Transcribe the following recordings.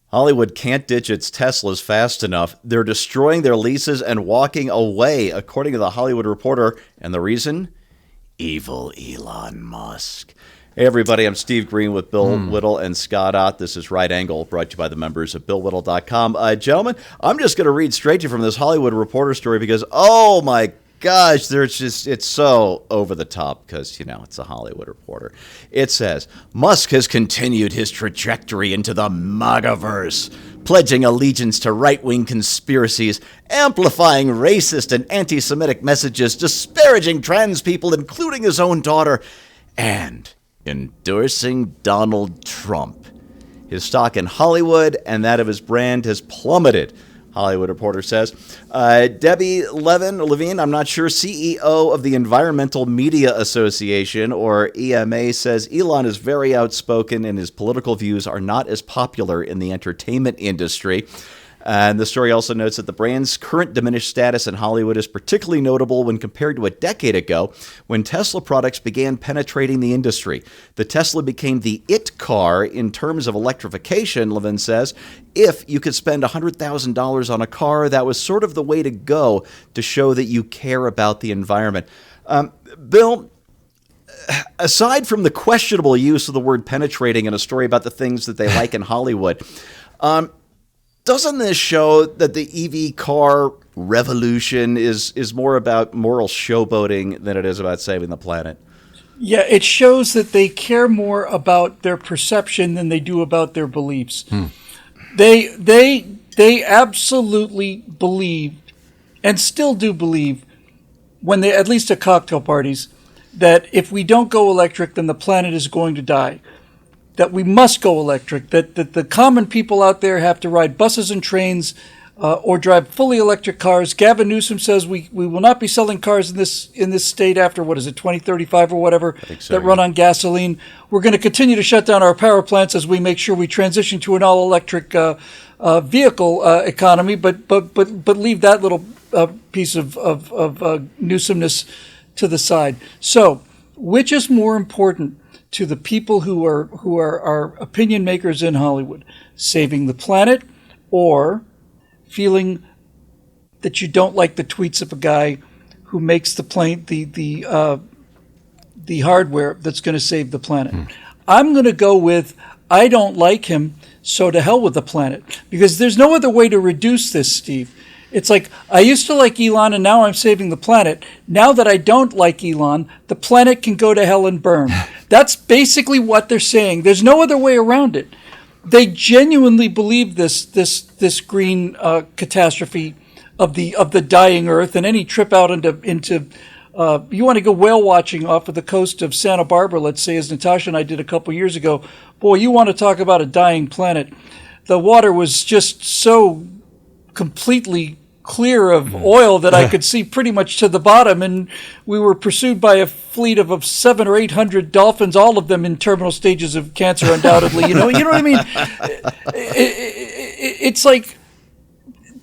Hollywood can't ditch its Teslas fast enough. They're destroying their leases and walking away, according to The Hollywood Reporter. And the reason? Evil Elon Musk. Hey, everybody, I'm Steve Green with Bill Whittle and Scott Ott. This is Right Angle, brought to you by the members of BillWhittle.com. Gentlemen, I'm just going to read straight to you from this Hollywood Reporter story because, oh my gosh, it's so over the top because, it's a Hollywood Reporter. It says, Musk has continued his trajectory into the MAGAverse, pledging allegiance to right-wing conspiracies, amplifying racist and anti-Semitic messages, disparaging trans people, including his own daughter, and endorsing Donald Trump. His stock in Hollywood and that of his brand has plummeted, Hollywood Reporter says. Debbie Levine, I'm not sure, CEO of the Environmental Media Association, or EMA, says Elon is very outspoken and his political views are not as popular in the entertainment industry. And the story also notes that the brand's current diminished status in Hollywood is particularly notable when compared to a decade ago when Tesla products began penetrating the industry. The Tesla became the it car in terms of electrification, Levin says. If you could spend $100,000 on a car, that was sort of the way to go to show that you care about the environment. Bill, aside from the questionable use of the word penetrating in a story about the things that they like in Hollywood, doesn't this show that the EV car revolution is more about moral showboating than it is about saving the planet? Yeah, it shows that they care more about their perception than they do about their beliefs. They absolutely believed, and still do believe, when they, at least at cocktail parties, that if we don't go electric, then the planet is going to die. That we must go electric, that the common people out there have to ride buses and trains or drive fully electric cars. Gavin Newsom says we will not be selling cars in this state after, 2035 or whatever, that run on gasoline. We're going to continue to shut down our power plants as we make sure we transition to an all-electric vehicle economy, but leave that little piece of Newsomness to the side. So, which is more important to the people who are our opinion makers in Hollywood? Saving the planet, or feeling that you don't like the tweets of a guy who makes the hardware that's going to save the planet? I'm going to go with, I don't like him, so to hell with the planet, because there's no other way to reduce this, Steve. It's like, I used to like Elon and now I'm saving the planet. Now that I don't like Elon, the planet can go to hell and burn. That's basically what they're saying. There's no other way around it. They genuinely believe this green catastrophe of the dying Earth, and any trip out into you want to go whale watching off of the coast of Santa Barbara, let's say, as Natasha and I did a couple years ago. Boy, you want to talk about a dying planet. The water was just so completely clear of oil that I could see pretty much to the bottom, and we were pursued by a fleet of 700 or 800 dolphins, all of them in terminal stages of cancer, undoubtedly. You know what I mean? It's like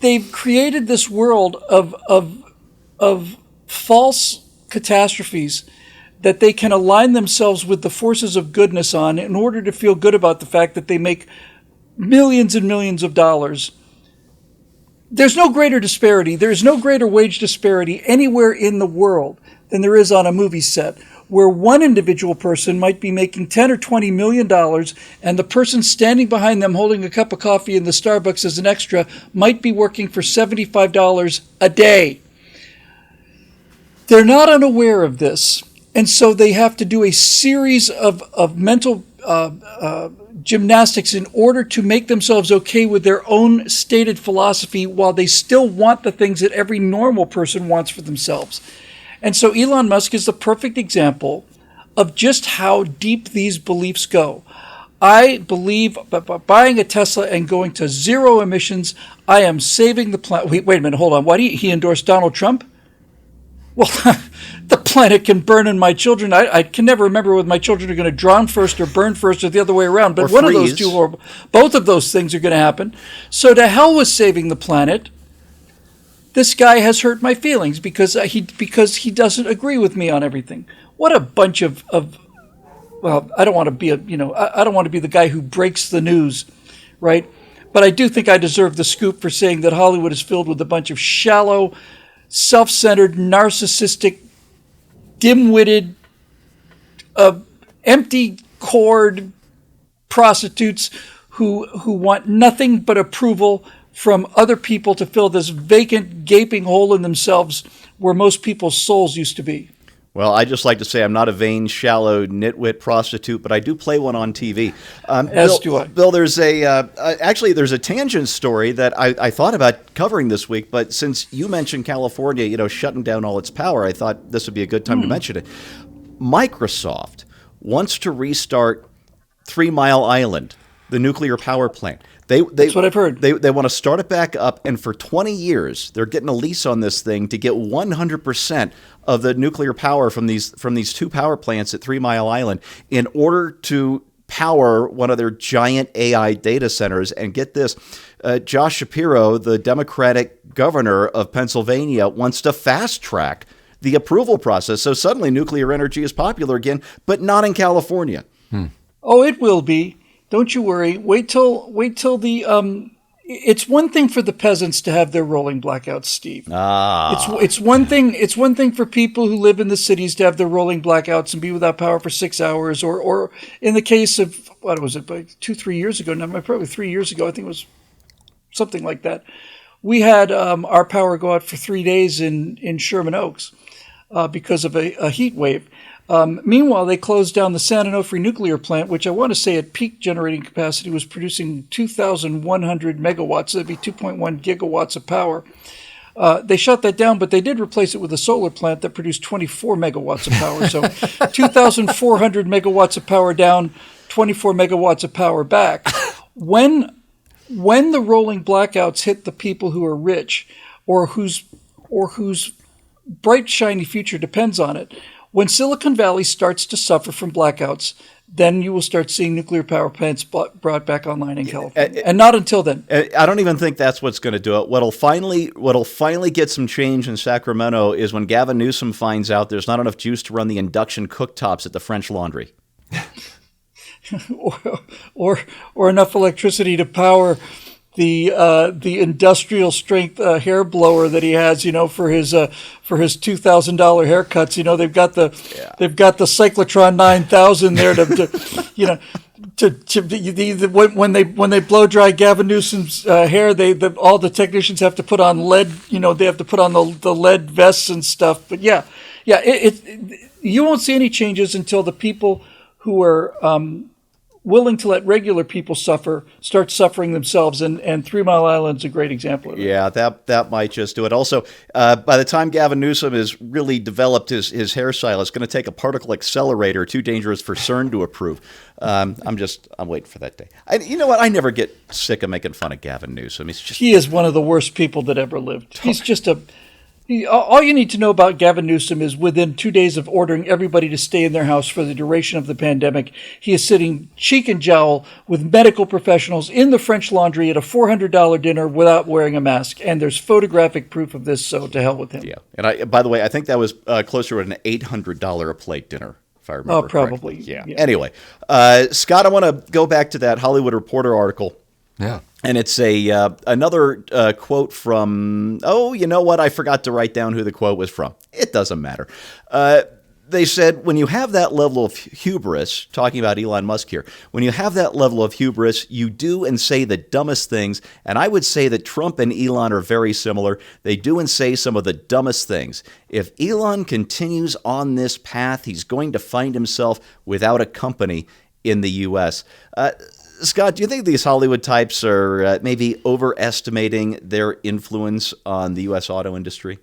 they've created this world of false catastrophes that they can align themselves with the forces of goodness on in order to feel good about the fact that they make millions and millions of dollars. There's no greater disparity. There's no greater wage disparity anywhere in the world than there is on a movie set, where one individual person might be making $10 or $20 million, and the person standing behind them holding a cup of coffee in the Starbucks as an extra might be working for $75 a day. They're not unaware of this, and so they have to do a series of mental gymnastics in order to make themselves okay with their own stated philosophy, while they still want the things that every normal person wants for themselves. And so Elon Musk is the perfect example of just how deep these beliefs go. I believe by buying a Tesla and going to zero emissions, I am saving the planet. Wait a minute, hold on. Why did he endorse Donald Trump? Well, the planet can burn and my children, I can never remember whether my children are going to drown first or burn first or the other way around, but one of those two, or both of those things are going to happen. So to hell with saving the planet. This guy has hurt my feelings because he doesn't agree with me on everything. What a bunch of well, I don't want to be I don't want to be the guy who breaks the news, right? But I do think I deserve the scoop for saying that Hollywood is filled with a bunch of shallow, self-centered, narcissistic, dim-witted, empty-cored prostitutes who want nothing but approval from other people to fill this vacant, gaping hole in themselves where most people's souls used to be. Well, I just like to say I'm not a vain, shallow, nitwit prostitute, but I do play one on TV. As do I. Bill, there's there's a tangent story that I thought about covering this week, but since you mentioned California, shutting down all its power, I thought this would be a good time to mention it. Microsoft wants to restart 3 Mile Island, the nuclear power plant. That's what I've heard. They want to start it back up, and for 20 years, they're getting a lease on this thing to get 100% of the nuclear power from these 2 power plants at 3 Mile Island in order to power one of their giant AI data centers. And get this, Josh Shapiro, the Democratic governor of Pennsylvania, wants to fast track the approval process. So suddenly nuclear energy is popular again, but not in California. Oh, it will be. Don't you worry. Wait till the it's one thing for the peasants to have their rolling blackouts, Steve. It's one thing for people who live in the cities to have their rolling blackouts and be without power for 6 hours, or in the case of, what was it, like 2-3 years ago, no, probably 3 years ago, I think it was something like that. We had our power go out for 3 days in Sherman Oaks because of a heat wave. Meanwhile, they closed down the San Onofre nuclear plant, which I want to say at peak generating capacity was producing 2,100 megawatts. That'd be 2.1 gigawatts of power. They shut that down, but they did replace it with a solar plant that produced 24 megawatts of power. So 2,400 megawatts of power down, 24 megawatts of power back. When the rolling blackouts hit the people who are rich or whose bright, shiny future depends on it, when Silicon Valley starts to suffer from blackouts, then you will start seeing nuclear power plants brought back online in California, and not until then. I don't even think that's what's going to do it. What'll finally get some change in Sacramento is when Gavin Newsom finds out there's not enough juice to run the induction cooktops at the French Laundry, or enough electricity to power the industrial strength hair blower that he has, for his $2,000 haircuts. They've got the cyclotron 9000 there when they blow dry Gavin Newsom's hair, all the technicians have to put on lead. They have to put on the lead vests and stuff. But you won't see any changes until the people who are willing to let regular people start suffering themselves, and 3 Mile Island's a great example of it. Yeah, that might just do it. Also, by the time Gavin Newsom has really developed his hairstyle, it's going to take a particle accelerator too dangerous for CERN to approve. I'm waiting for that day. You know what? I never get sick of making fun of Gavin Newsom. He is one of the worst people that ever lived. He's just all you need to know about Gavin Newsom is within 2 days of ordering everybody to stay in their house for the duration of the pandemic, he is sitting cheek and jowl with medical professionals in the French Laundry at a $400 dinner without wearing a mask. And there's photographic proof of this, so to hell with him. Yeah. And by the way, I think that was closer to an $800 a plate dinner, if I remember probably. Yeah. Anyway, Scott, I want to go back to that Hollywood Reporter article. Yeah. And it's another quote from, you know what? I forgot to write down who the quote was from. It doesn't matter. They said, when you have that level of hubris, talking about Elon Musk here, when you have that level of hubris, you do and say the dumbest things. And I would say that Trump and Elon are very similar. They do and say some of the dumbest things. If Elon continues on this path, he's going to find himself without a company in the U.S. Scott, do you think these Hollywood types are maybe overestimating their influence on the U.S. auto industry?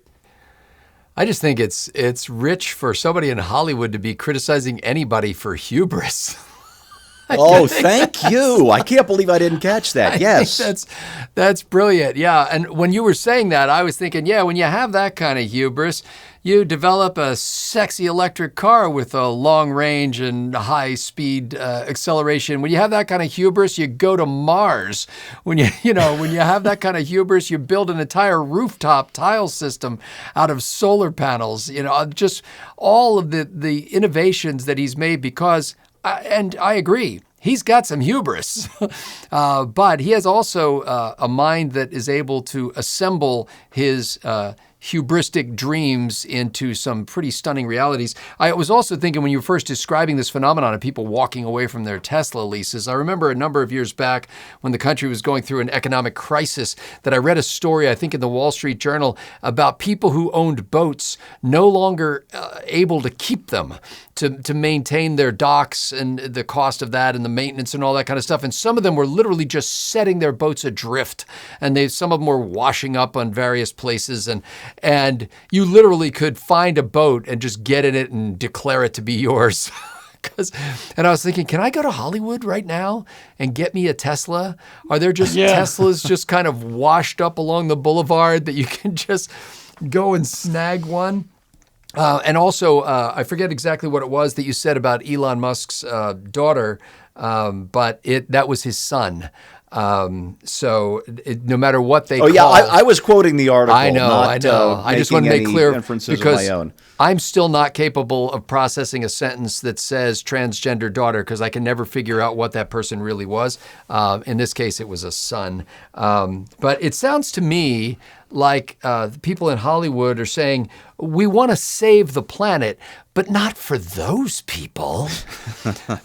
I just think it's rich for somebody in Hollywood to be criticizing anybody for hubris. Thank you. I can't believe I didn't catch that. Yes. That's brilliant. Yeah. And when you were saying that, I was thinking, when you have that kind of hubris, you develop a sexy electric car with a long range and high speed acceleration. When you have that kind of hubris, you go to Mars. When you have that kind of hubris, you build an entire rooftop tile system out of solar panels. Just all of the innovations that he's made because. And I agree. he's got some hubris, but he has also a mind that is able to assemble his hubristic dreams into some pretty stunning realities. I was also thinking when you were first describing this phenomenon of people walking away from their Tesla leases, I remember a number of years back when the country was going through an economic crisis that I read a story, I think in the Wall Street Journal, about people who owned boats no longer able to keep them, to maintain their docks and the cost of that and the maintenance and all that kind of stuff. And some of them were literally just setting their boats adrift. And some of them were washing up on various places. And you literally could find a boat and just get in it and declare it to be yours. And I was thinking, can I go to Hollywood right now and get me a Tesla? Are there just Teslas just kind of washed up along the boulevard that you can just go and snag one? And also, I forget exactly what it was that you said about Elon Musk's daughter, but that was his son. So no matter what they call... I was quoting the article. I know. I just want to make clear because I'm still not capable of processing a sentence that says transgender daughter because I can never figure out what that person really was. In this case, it was a son. But it sounds to me like people in Hollywood are saying, we want to save the planet, but not for those people,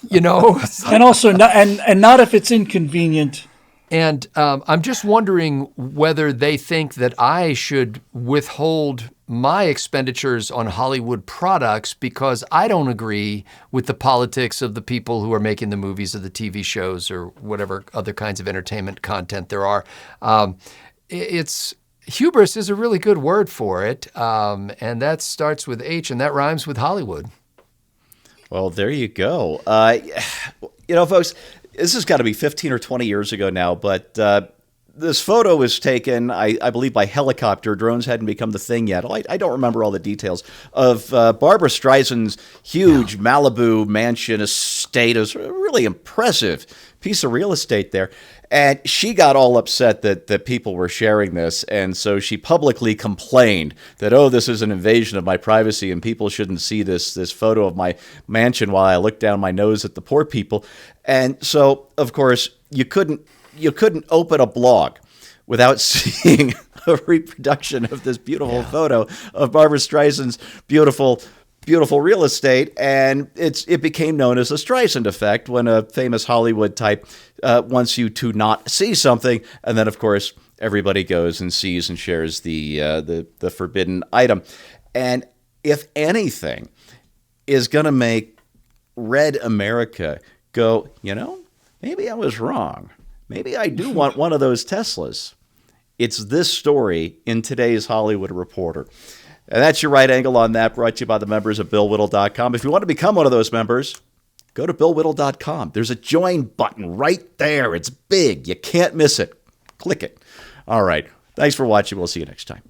And also, not if it's inconvenient. And I'm just wondering whether they think that I should withhold my expenditures on Hollywood products because I don't agree with the politics of the people who are making the movies or the TV shows or whatever other kinds of entertainment content there are. Hubris is a really good word for it, and that starts with H, and that rhymes with Hollywood. Well, there you go. Folks, this has got to be 15 or 20 years ago now, but this photo was taken, I believe, by helicopter. Drones hadn't become the thing yet. I don't remember all the details of Barbra Streisand's huge Malibu mansion estate. It was a really impressive piece of real estate there. And she got all upset that people were sharing this. And so she publicly complained that, this is an invasion of my privacy and people shouldn't see this photo of my mansion while I look down my nose at the poor people. And so, of course, you couldn't open a blog without seeing a reproduction of this beautiful photo of Barbra Streisand's beautiful real estate, and it became known as the Streisand effect when a famous Hollywood type wants you to not see something, and then of course everybody goes and sees and shares the forbidden item. And if anything is going to make Red America go, maybe I was wrong. Maybe I do want one of those Teslas. It's this story in today's Hollywood Reporter. And that's your right angle on that, brought to you by the members of BillWhittle.com. If you want to become one of those members, go to BillWhittle.com. There's a join button right there. It's big. You can't miss it. Click it. All right. Thanks for watching. We'll see you next time.